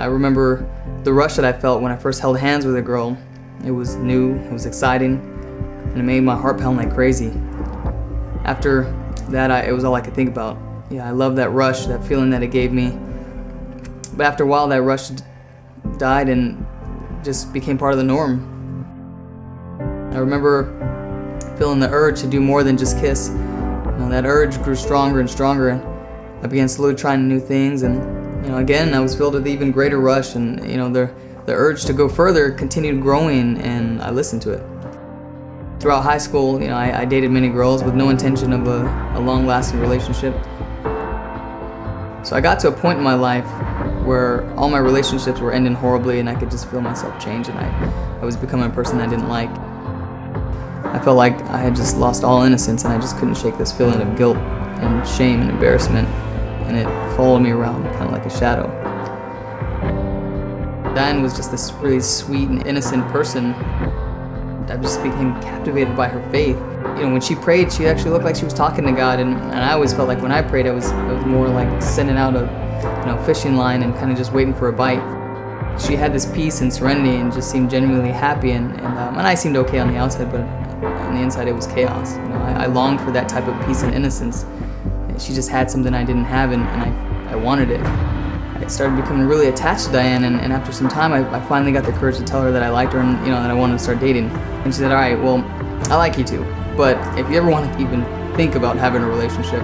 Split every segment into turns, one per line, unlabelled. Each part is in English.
I remember the rush that I felt when I first held hands with a girl. It was new, it was exciting, and it made my heart pound like crazy. After that, it was all I could think about. Yeah, I love that rush, that feeling that it gave me. But after a while, that rush died and just became part of the norm. I remember feeling the urge to do more than just kiss. That urge grew stronger and stronger, and I began slowly trying new things, and again, I was filled with even greater rush, and the urge to go further continued growing, and I listened to it. Throughout high school, I dated many girls with no intention of a long-lasting relationship. So I got to a point in my life where all my relationships were ending horribly, and I could just feel myself change, and I was becoming a person I didn't like. I felt like I had just lost all innocence, and I just couldn't shake this feeling of guilt and shame and embarrassment, and it followed me around kind of like a shadow. Diane was just this really sweet and innocent person. I just became captivated by her faith. When she prayed, she actually looked like she was talking to God, and I always felt like when I prayed, it was more like sending out a fishing line and kind of just waiting for a bite. She had this peace and serenity and just seemed genuinely happy, and I seemed okay on the outside, but on the inside it was chaos. I longed for that type of peace and innocence. She just had something I didn't have, and I wanted it. I started becoming really attached to Diane, and after some time I finally got the courage to tell her that I liked her and that I wanted to start dating. And she said, "All right, well, I like you too, but if you ever want to even think about having a relationship,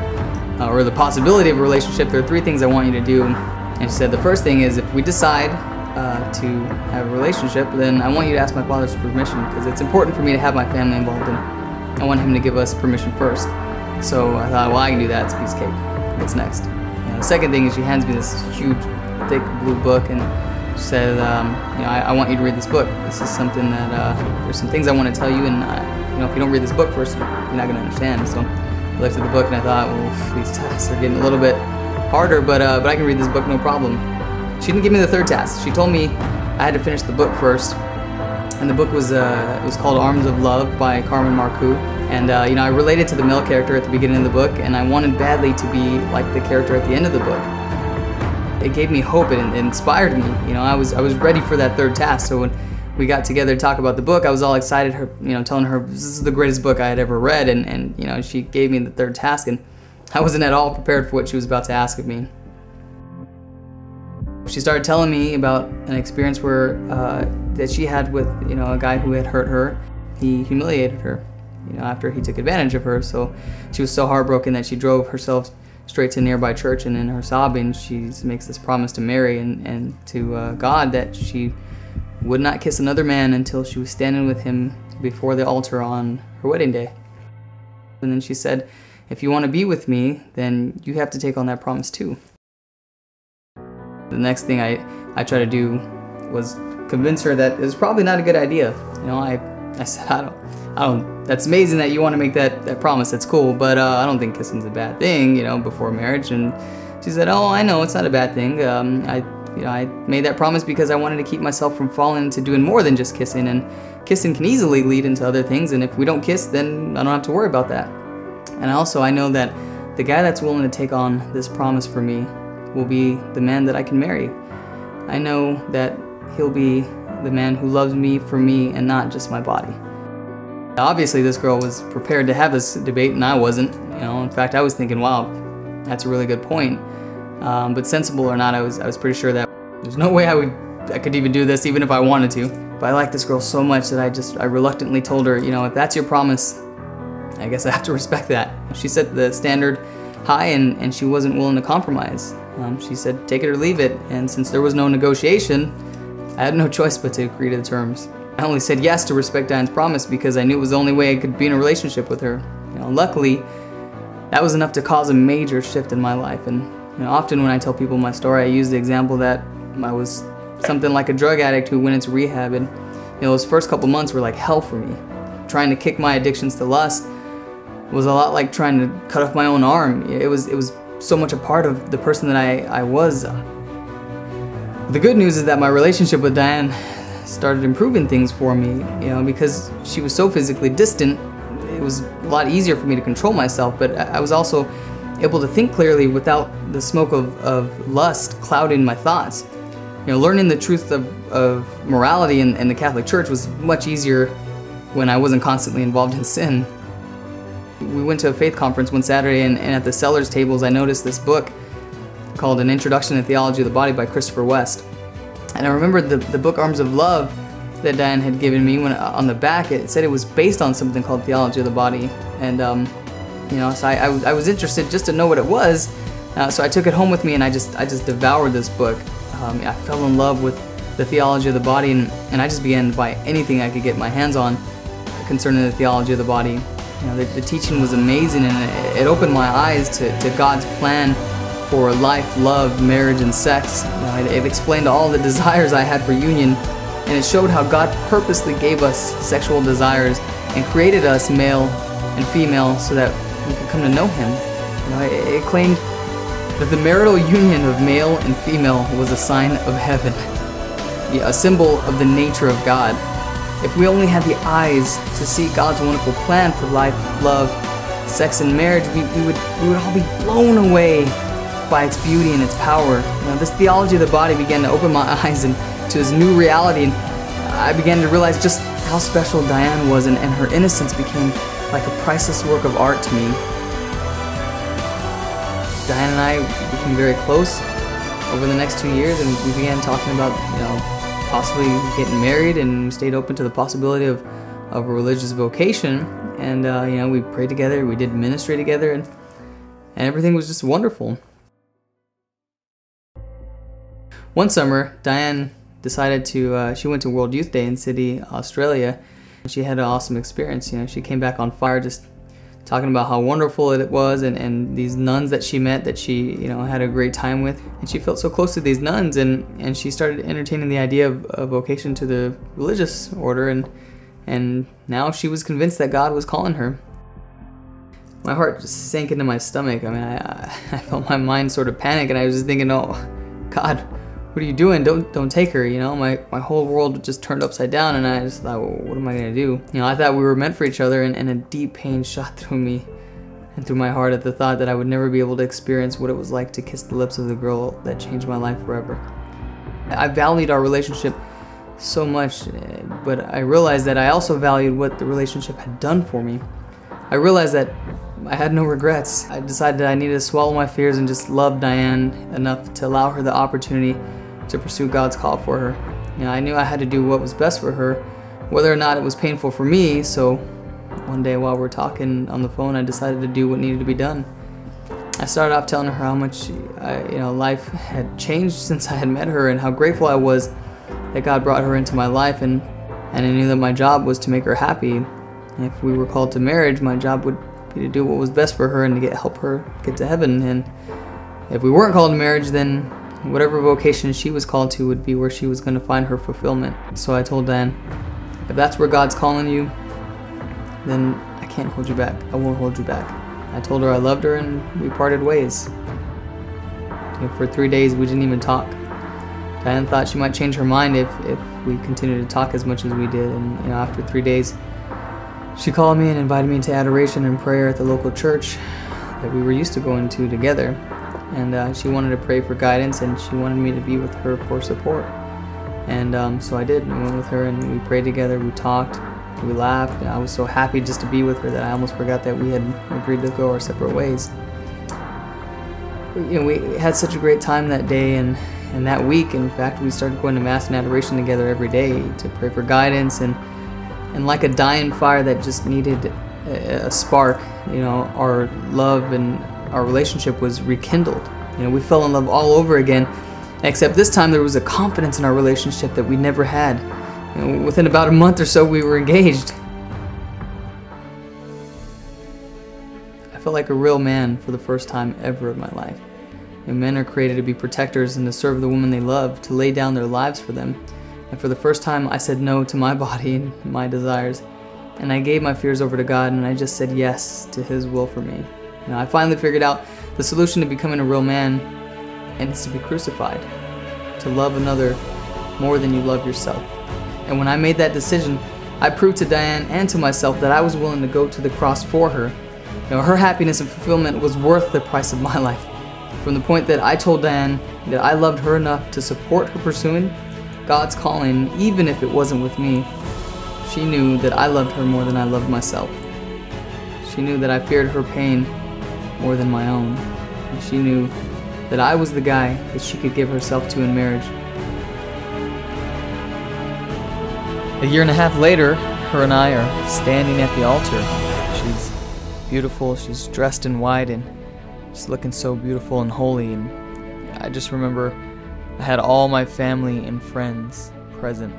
or the possibility of a relationship, there are 3 things I want you to do." And she said, the first thing is, if we decide to have a relationship, then I want you to ask my father's permission, because it's important for me to have my family involved, and I want him to give us permission first. So I thought, well, I can do that, it's a piece of cake. What's next? The second thing is she hands me this huge, thick blue book, and she said, I want you to read this book. This is something that, there's some things I want to tell you, and if you don't read this book first, you're not going to understand. So I looked at the book and I thought, well, these tasks are getting a little bit harder, but I can read this book no problem. She didn't give me the third task. She told me I had to finish the book first, and the book was it was called Arms of Love by Carmen Marcoux. And I related to the male character at the beginning of the book, and I wanted badly to be like the character at the end of the book. It gave me hope, it inspired me. I was ready for that third task. So when we got together to talk about the book, I was all excited, telling her this is the greatest book I had ever read, and she gave me the third task, and I wasn't at all prepared for what she was about to ask of me. She started telling me about an experience where that she had with a guy who had hurt her. He humiliated her, after he took advantage of her. So she was so heartbroken that she drove herself straight to a nearby church, and in her sobbing, she makes this promise to Mary and to God that she would not kiss another man until she was standing with him before the altar on her wedding day. And then she said, if you want to be with me, then you have to take on that promise too. The next thing I tried to do was convince her that it was probably not a good idea. I said, I don't, that's amazing that you want to make that promise, that's cool, but I don't think kissing's a bad thing, before marriage. And she said, oh, I know, it's not a bad thing. I made that promise because I wanted to keep myself from falling into doing more than just kissing, and kissing can easily lead into other things, and if we don't kiss, then I don't have to worry about that. And I know that the guy that's willing to take on this promise for me will be the man that I can marry. I know that he'll be the man who loves me for me and not just my body. Obviously this girl was prepared to have this debate, and I wasn't. In fact, I was thinking, wow, that's a really good point. But sensible or not, I was pretty sure that there's no way I could even do this, even if I wanted to. But I like this girl so much that I reluctantly told her, if that's your promise, I guess I have to respect that. She set the standard high, and she wasn't willing to compromise. She said, take it or leave it, and since there was no negotiation, I had no choice but to agree to the terms. I only said yes to respect Diane's promise because I knew it was the only way I could be in a relationship with her. Luckily, that was enough to cause a major shift in my life. And often when I tell people my story, I use the example that I was something like a drug addict who went into rehab, and those first couple months were like hell for me. Trying to kick my addictions to lust was a lot like trying to cut off my own arm. It was so much a part of the person that I was. The good news is that my relationship with Diane started improving things for me, because she was so physically distant. It was a lot easier for me to control myself, but I was also able to think clearly without the smoke of lust clouding my thoughts. learning the truth of morality in the Catholic Church was much easier when I wasn't constantly involved in sin. We went to a faith conference one Saturday, and at the sellers tables I noticed this book called An Introduction to Theology of the Body by Christopher West. And I remember the book Arms of Love that Diane had given me, when on the back it said it was based on something called Theology of the Body. And so I was interested just to know what it was. So I took it home with me, and I just devoured this book. I fell in love with the theology of the body, and I just began to buy anything I could get my hands on concerning the theology of the body. The teaching was amazing, and it opened my eyes to God's plan for life, love, marriage, and sex. It explained all the desires I had for union, and it showed how God purposely gave us sexual desires and created us male and female so that we could come to know Him. It claimed that the marital union of male and female was a sign of heaven, a symbol of the nature of God. If we only had the eyes to see God's wonderful plan for life, love, sex, and marriage, we would all be blown away by its beauty and its power. This theology of the body began to open my eyes to His new reality, and I began to realize just how special Diane was, and her innocence became like a priceless work of art to me. Diane and I became very close over the next 2 years, and we began talking about, possibly getting married, and we stayed open to the possibility of a religious vocation. And we prayed together, we did ministry together, and everything was just wonderful. One summer, Diane decided she went to World Youth Day in Sydney, Australia. She had an awesome experience. She came back on fire, just talking about how wonderful it was, and these nuns that she met that she had a great time with. And she felt so close to these nuns, and she started entertaining the idea of a vocation to the religious order, and now she was convinced that God was calling her. My heart just sank into my stomach. I felt my mind sort of panic, and I was just thinking, oh God, what are you doing? Don't take her. My whole world just turned upside down, and I just thought, well, what am I gonna do? I thought we were meant for each other, and a deep pain shot through me and through my heart at the thought that I would never be able to experience what it was like to kiss the lips of the girl that changed my life forever. I valued our relationship so much, but I realized that I also valued what the relationship had done for me. I realized that I had no regrets. I decided that I needed to swallow my fears and just love Diane enough to allow her the opportunity to pursue God's call for her. I knew I had to do what was best for her, whether or not it was painful for me. So one day while we're talking on the phone, I decided to do what needed to be done. I started off telling her how much life had changed since I had met her, and how grateful I was that God brought her into my life, and I knew that my job was to make her happy. And if we were called to marriage, my job would be to do what was best for her and to help her get to heaven. And if we weren't called to marriage, then whatever vocation she was called to would be where she was going to find her fulfillment. So I told Dan, if that's where God's calling you, then I can't hold you back. I won't hold you back. I told her I loved her, and we parted ways. For 3 days we didn't even talk. Diane thought she might change her mind if we continued to talk as much as we did. And after 3 days, she called me and invited me to adoration and prayer at the local church that we were used to going to together. And she wanted to pray for guidance, and she wanted me to be with her for support. And so I did. I went with her, and we prayed together, we talked, we laughed, and I was so happy just to be with her that I almost forgot that we had agreed to go our separate ways. We had such a great time that day and that week. In fact, we started going to Mass and adoration together every day to pray for guidance, and like a dying fire that just needed a spark, our love and our relationship was rekindled. We fell in love all over again, except this time there was a confidence in our relationship that we never had. Within about a month or so, we were engaged. I felt like a real man for the first time ever in my life. Men are created to be protectors and to serve the woman they love, to lay down their lives for them. And for the first time, I said no to my body and my desires. And I gave my fears over to God, and I just said yes to His will for me. I finally figured out the solution to becoming a real man, and it's to be crucified, to love another more than you love yourself. And when I made that decision, I proved to Diane and to myself that I was willing to go to the cross for her. Her happiness and fulfillment was worth the price of my life. From the point that I told Diane that I loved her enough to support her pursuing God's calling, even if it wasn't with me, she knew that I loved her more than I loved myself. She knew that I feared her pain more than my own. And she knew that I was the guy that she could give herself to in marriage. A year and a half later, her and I are standing at the altar. She's beautiful, she's dressed in white, and she's looking so beautiful and holy. And I just remember I had all my family and friends present,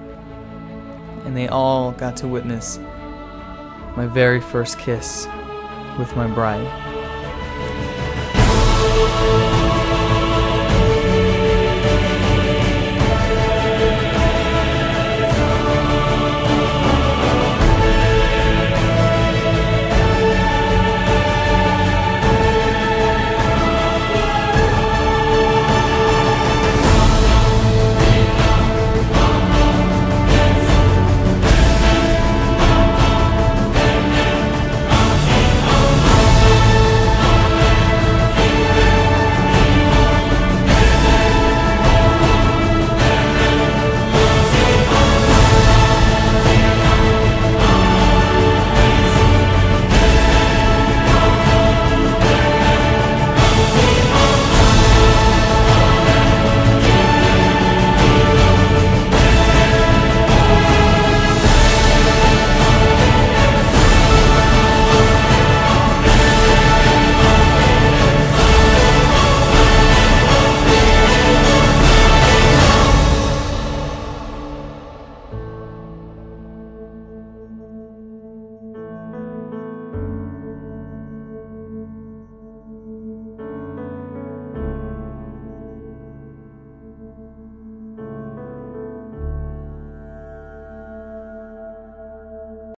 and they all got to witness my very first kiss with my bride.